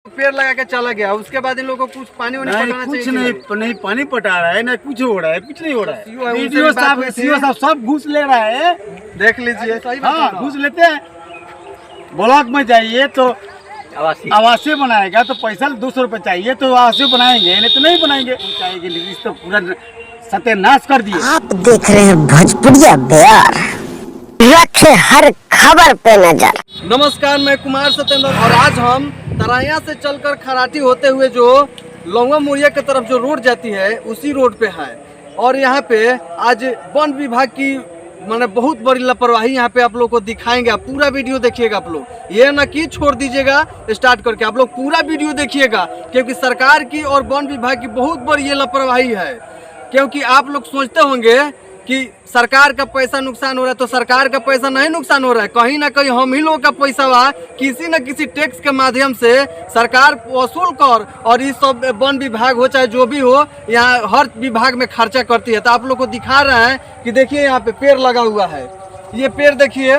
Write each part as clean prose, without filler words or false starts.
पेड़ लगा के चला गया, उसके बाद इन लोगों को कुछ पानी वानी पटाना कुछ चाहिए। नहीं पानी पटा रहा है, ना कुछ हो रहा है, कुछ नहीं हो रहा है। वीडियो साहब सब घूस ले रहा है, देख लीजिए। हाँ घूस लेते हैं। ब्लॉक में जाइए तो आवासीय बनाएगा तो पैसा 200 रुपये चाहिए तो आवासीय बनाएंगे, नहीं तो नहीं बनाएंगे। चाहेंगे लेकिन तो पूरा सत्यानाश कर दिए। आप देख रहे हैं भोजपुरिया बिहार, रखे हर खबर पे नजर। नमस्कार, मैं कुमार सत्येंद्र और आज हम तराया से चलकर खराटी होते हुए जो लौंगा मुड़िया की तरफ जो रोड जाती है उसी रोड पे है। और यहाँ पे आज वन विभाग की मैंने बहुत बड़ी लापरवाही यहाँ पे आप लोग को दिखाएंगे। आप पूरा वीडियो देखिएगा, आप लोग ये ना कि छोड़ दीजिएगा स्टार्ट करके, आप लोग पूरा वीडियो देखिएगा क्योंकि सरकार की और वन विभाग की बहुत बड़ी ये लापरवाही है। क्योंकि आप लोग सोचते होंगे कि सरकार का पैसा नुकसान हो रहा है, तो सरकार का पैसा नहीं नुकसान हो रहा है, कहीं ना कहीं हम ही लोग का पैसा हुआ किसी न किसी टैक्स के माध्यम से सरकार वसूल कर और ये सब वन विभाग हो चाहे जो भी हो यहाँ हर विभाग में खर्चा करती है। तो आप लोग को दिखा रहे हैं कि देखिए यहाँ पे पेड़ लगा हुआ है, ये पेड़ देखिए,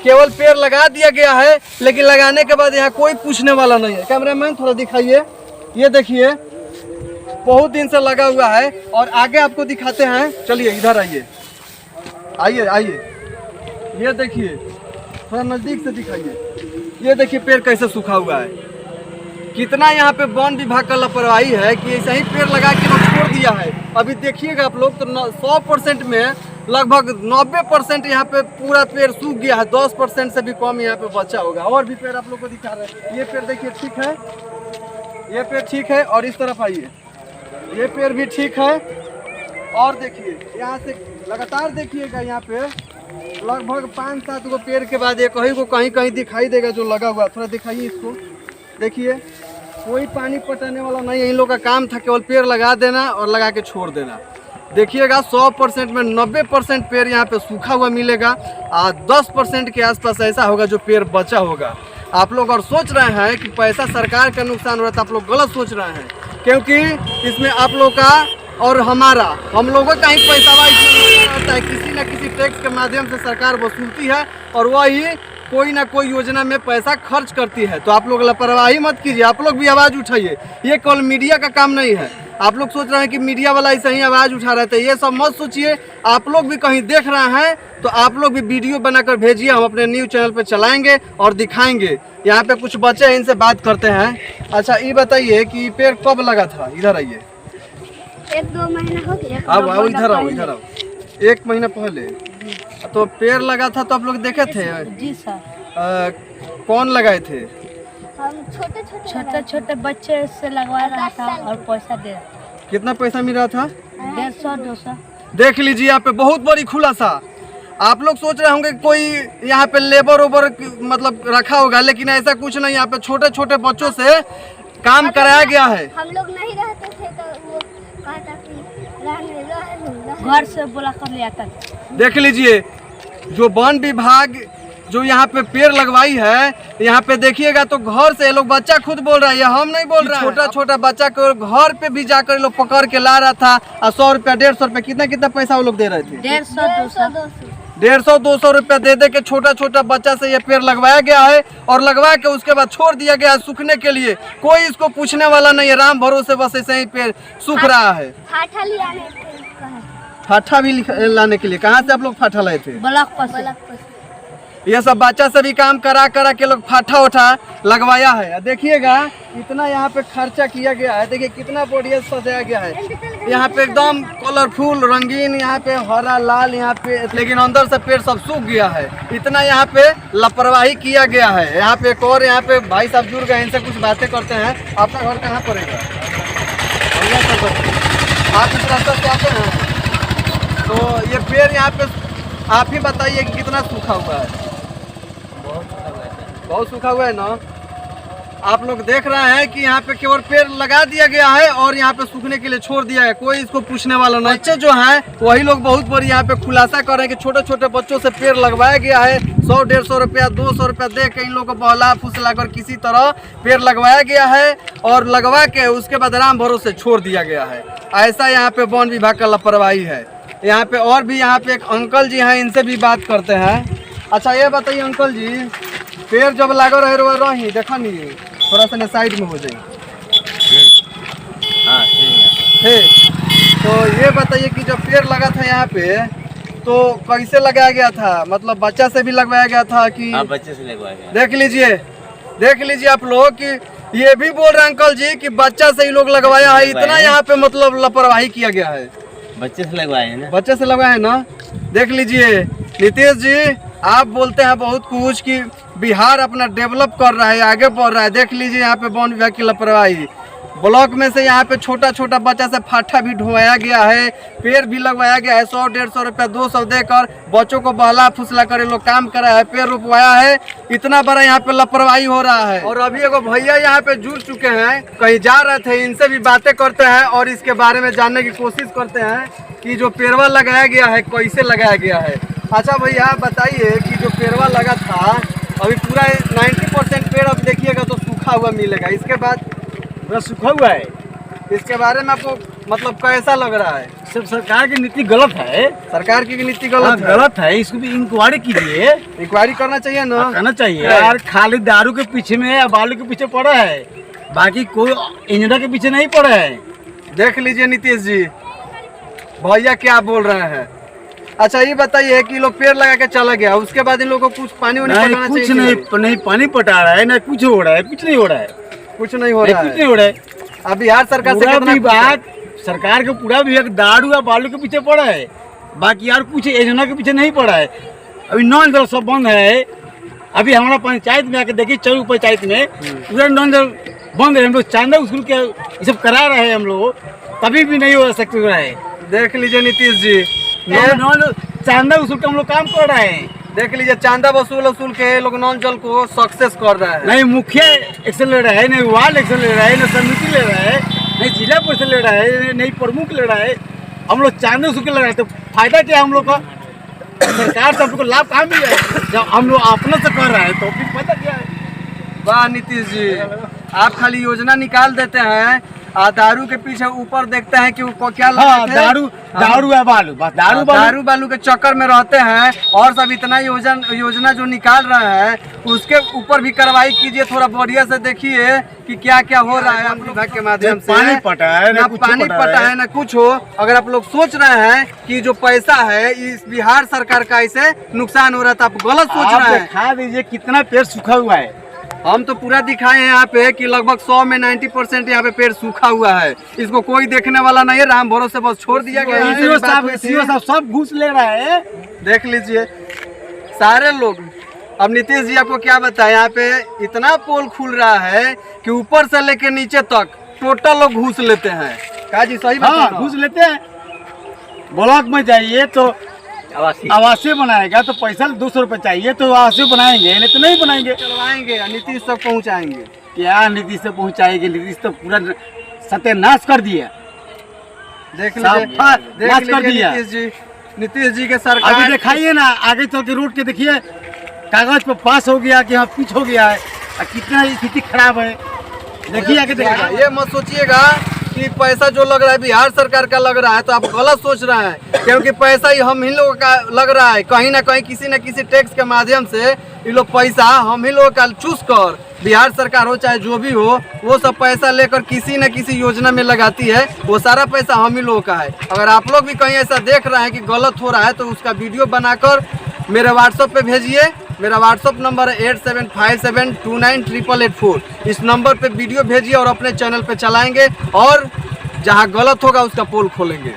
केवल पेड़ लगा दिया गया है लेकिन लगाने के बाद यहाँ कोई पूछने वाला नहीं है। कैमरामैन थोड़ा दिखाइए, ये देखिए बहुत दिन से लगा हुआ है। और आगे आपको दिखाते हैं, चलिए इधर आइए, आइए आइए, ये देखिए थोड़ा नजदीक से दिखाइए, ये देखिए पेड़ कैसे सूखा हुआ है। कितना यहाँ पे वन विभाग का लापरवाही है कि ऐसा ही पेड़ लगा के लोग छोड़ दिया है। अभी देखिएगा आप लोग तो 100% में लगभग 90% यहाँ पे पूरा पेड़ सूख गया है, 10% से भी कम यहाँ पे बचा होगा। और भी पेड़ आप लोग को दिखा रहे हैं, ये पेड़ देखिए ठीक है, ये पेड़ ठीक है। और इस तरफ आइए, ये पेड़ भी ठीक है। और देखिए यहाँ से लगातार देखिएगा, यहाँ पे लगभग 5-7 गो पेड़ के बाद एक को कहीं कहीं दिखाई देगा जो लगा हुआ। थोड़ा दिखाइए इसको, देखिए कोई पानी पटाने वाला नहीं है, इन लोग का काम था केवल पेड़ लगा देना और लगा के छोड़ देना। देखिएगा 100% में 90% पेड़ यहाँ पे सूखा हुआ मिलेगा और 10% के आसपास ऐसा होगा जो पेड़ बचा होगा। आप लोग और सोच रहे हैं कि पैसा सरकार का नुकसान हो रहा है, तो आप लोग गलत सोच रहे हैं, क्योंकि इसमें आप लोग का और हम लोगों का ही पैसा रहता है, किसी न किसी टैक्स के माध्यम से सरकार वसूलती है और वही कोई ना कोई योजना में पैसा खर्च करती है। तो आप लोग लापरवाही मत कीजिए, आप लोग भी आवाज़ उठाइए। ये केवल मीडिया का काम नहीं है। आप लोग सोच रहे हैं कि मीडिया वाला ऐसे ही आवाज़ उठा रहे थे, ये सब मत सोचिए। आप लोग भी कहीं देख रहे हैं तो आप लोग भी वीडियो बनाकर भेजिए, हम अपने न्यूज़ चैनल पर चलाएंगे और दिखाएंगे। यहाँ पे कुछ बच्चे हैं, इनसे बात करते हैं। अच्छा ये बताइए कि पेड़ कब लगा था? इधर आइए, 1-2 महीना हो गया। अब आओ इधर आओ, इधर आओ। 1 महीना पहले तो पेड़ लगा था, तो आप लोग देखे थे? जी सर। कौन लगाए थे? हम छोटे छोटे बच्चे से लगवा रहा था और पैसा दे रहा था। कितना पैसा मिल रहा था? 150-200। देख लीजिए यहाँ पे बहुत बड़ी खुलासा। आप लोग सोच रहे होंगे कोई यहाँ पे लेबर ओबर मतलब रखा होगा, लेकिन ऐसा कुछ नहीं। यहाँ पे छोटे छोटे बच्चों से काम कराया गया है। हम लोग नहीं रहते थे तो वो कहता कि घर से बुला कर ले आता था। देख लीजिए जो वन विभाग जो यहाँ पे पेड़ लगवाई है, यहाँ पे देखिएगा तो घर से लोग, बच्चा खुद बोल रहा है, ये हम नहीं बोल रहे हैं। छोटा छोटा बच्चा को घर पे भी जाकर लोग पकड़ के ला रहा था। 100 रुपया 150 रुपया कितना पैसा वो लोग दे रहे थे? 150-200 रुपया दे के छोटा छोटा बच्चा से ये पेड़ लगवाया गया है और लगवा के उसके बाद छोड़ दिया गया है सूखने के लिए। कोई इसको पूछने वाला नहीं है, राम भरोसे बस ऐसे ही पेड़ सूख रहा है। फाठा भी लाने के लिए कहाँ से आप लोग फाठा लाए थे? ब्लॉक पर। ये सब बच्चा से भी काम करा के लोग फाठा उठा लगवाया है। देखिएगा इतना यहाँ पे खर्चा किया गया है, देखिए कितना बढ़िया सजाया गया है। यहाँ पे एकदम कलरफुल रंगीन, यहाँ पे हरा लाल, यहाँ पे, लेकिन अंदर से पेड़ सब सूख गया है। इतना यहाँ पे लापरवाही किया गया है। यहाँ पे एक और यहाँ पे भाई साहब जुड़ गए, इनसे कुछ बातें करते हैं। आपका घर कहाँ पड़ेगा? आप इस रास्ते से आते हैं तो ये पेड़ यहाँ पे आप ही बताइए कि कितना सूखा हुआ है? बहुत सूखा हुआ है ना। आप लोग देख रहे हैं कि यहाँ पे केवल पेड़ लगा दिया गया है और यहाँ पे सूखने के लिए छोड़ दिया है, कोई इसको पूछने वाला नहीं। बच्चे जो हैं वही लोग बहुत बड़ी यहाँ पे खुलासा कर रहे हैं कि छोटे छोटे बच्चों से पेड़ लगवाया गया है। 100-150 रुपया 200 रुपया दे के इन लोगों को बहला फुसला कर किसी तरह पेड़ लगवाया गया है और लगवा के उसके बाद राम भरोसे छोड़ दिया गया है। ऐसा यहाँ पे वन विभाग का लापरवाही है। यहाँ पे और भी यहाँ पे एक अंकल जी हैं, इनसे भी बात करते हैं। अच्छा ये बताइए अंकल जी, पेड़ जब लागो रहे रही देखा नहीं थोड़ा सा ना साइड में हो जाए। हाँ ठीक है। ठीक, तो ये बताइए कि जब पेड़ लगा था यहाँ पे तो कैसे लगाया गया था, मतलब बच्चा से भी लगवाया गया था कि? हाँ बच्चे से लगवाया गया। देख लीजिए आप लोग कि ये भी बोल रहे हैं अंकल जी कि बच्चा से ही लोग लगवाया है, इतना यहाँ पे मतलब लापरवाही किया गया है। बच्चे से लगवाए हैं ना? बच्चे से लगवाए है ना। देख लीजिए नीतीश जी, आप बोलते हैं बहुत कुछ कि बिहार अपना डेवलप कर रहा है, आगे बढ़ रहा है। देख लीजिए यहाँ पे वन विभाग की लापरवाही। ब्लॉक में से यहाँ पे छोटा छोटा बच्चा से फाटा भी ढुवाया गया है, पेड़ भी लगवाया गया है। 100-150 रुपया 200 देकर बच्चों को बहला फुसला करे लोग काम करा है, पेड़ रोपवाया है। इतना बड़ा यहाँ पे लापरवाही हो रहा है। और अभी एगो भैया यहाँ पे जुड़ चुके हैं, कहीं जा रहे थे, इनसे भी बातें करते हैं और इसके बारे में जानने की कोशिश करते हैं कि जो पेड़वा लगाया गया है कैसे लगाया गया है। अच्छा भैया बताइए कि जो पेड़वा लगा था अभी पूरा 90% पेड़ अब देखिएगा तो सूखा हुआ मिलेगा, इसके बाद पूरा सूखा हुआ है। इसके बारे में आपको मतलब कैसा लग रहा है? सब सरकार की नीति गलत है। सरकार की नीति हाँ, गलत है। गलत है, इसको भी इंक्वायरी कीजिए। इंक्वायरी करना चाहिए ना। करना चाहिए यार, खाली दारू के पीछे में या बालू के पीछे पड़ा है, बाकी कोई इंजन के पीछे नहीं पड़ा है। देख लीजिए नीतीश जी भैया क्या बोल रहे हैं। अच्छा ये बताइए कि लोग पेड़ लगा के चला गया, उसके बाद इन लोगों को कुछ पानी वानी पटाना कुछ चाहिए? नहीं पानी पटा रहा है ना, कुछ हो रहा है, कुछ नहीं हो रहा है, कुछ नहीं हो रहा कुछ है। नहीं हो रहा है। अब बिहार सरकार से पूरा कितना विभाग, सरकार का पूरा विभाग दारू या बालू के पीछे पड़ा है, बाकी यार कुछ योजना के पीछे नहीं पड़ा है। अभी नल जल सब बंद है। अभी हमारा पंचायत में आके देखिए, चौक पंचायत में पूरा नल जल बंद है। हम लोग चांदा स्कूल के ये सब करा रहे हैं हम लोग, तभी भी नहीं हो सकते रहा है। देख लीजिए नीतीश जी, चांदा स्कूल का हम लोग काम कर रहे हैं। देख लीजिए चांदा वसूल के लोग नल जल को सक्सेस कर रहे हैं। नहीं मुखिया एक्शन ले रहा है, नहीं वार्ड एक्शन ले रहा है, नहीं समिति ले रहा है, नहीं जिला परिषद ले रहा है, नहीं प्रमुख ले रहा है। हम लोग चांदा स्कूल ले रहे हैं, तो फायदा क्या हम लोग का? सरकार से हम लोग को लाभ कहाँ मिल जाए जब हम लोग अपने से कर रहे हैं, तो फिर फायदा क्या है? वाह नीतीश जी, आप खाली योजना निकाल देते हैं और दारू के पीछे ऊपर देखते हैं कि वो क्या हाँ, दारू है बालू, बस दारू बालू के चक्कर में रहते हैं। और सब इतना योजना जो निकाल रहे हैं उसके ऊपर भी कार्रवाई कीजिए, थोड़ा बढ़िया से देखिए कि क्या क्या हो रहा है। विभाग के माध्यम से पानी पटा है ना, पानी पटा है ना कुछ हो। अगर आप लोग सोच रहे हैं कि जो पैसा है इस बिहार सरकार का इसे नुकसान हो रहा था, आप गलत सोच रहे हैं। दिखा दीजिए कितना पेड़ सूखा हुआ है। हम तो पूरा दिखाए हैं यहाँ पे कि लगभग 100 में 90% यहाँ पे पेड़ सूखा हुआ है। इसको कोई देखने वाला नहीं है, राम भरोसे बस छोड़ दिया गया है। सब घूस ले रहा है। देख लीजिए सारे लोग। अब नीतीश जी आपको क्या बताएं, यहाँ पे इतना पोल खुल रहा है कि ऊपर से लेके नीचे तक टोटल लोग घूस लेते हैं। का जी सही बात है? घूस लेते हैं। ब्लॉक में जाइए तो आवासीय बनाएगा तो पैसा 200 रुपये चाहिए, तो आवासीय बनाएंगे, नहीं तो नहीं बनाएंगे। चलवाएंगे नीतीश तक पहुँचाएंगे। क्या नीतीश से पहुँचाएंगे? नीतीश तो पूरा सत्यानाश कर दिया। देख लीजिए नीतीश जी के सरकार। अभी दिखाइए ना, आगे चल के रोड के देखिए, कागज पे पास हो गया कि हाँ कुछ हो गया है, कितना स्थिति खराब है। देखिए आगे देखिएगा। ये मत सोचिएगा कि पैसा जो लग रहा है बिहार सरकार का लग रहा है, तो आप गलत सोच रहे हैं, क्योंकि पैसा ही हम ही लोगों का लग रहा है। कहीं ना कहीं किसी न किसी टैक्स के माध्यम से ये लोग पैसा हम ही लोगों का चूस कर, बिहार सरकार हो चाहे जो भी हो, वो सब पैसा लेकर किसी न किसी योजना में लगाती है। वो सारा पैसा हम ही लोगों का है। अगर आप लोग भी कहीं ऐसा देख रहे हैं कि गलत हो रहा है, तो उसका वीडियो बनाकर मेरे व्हाट्सएप पे भेजिए। मेरा व्हाट्सएप नंबर है 8757298884। इस नंबर पे वीडियो भेजिए और अपने चैनल पे चलाएंगे, और जहां गलत होगा उसका पोल खोलेंगे।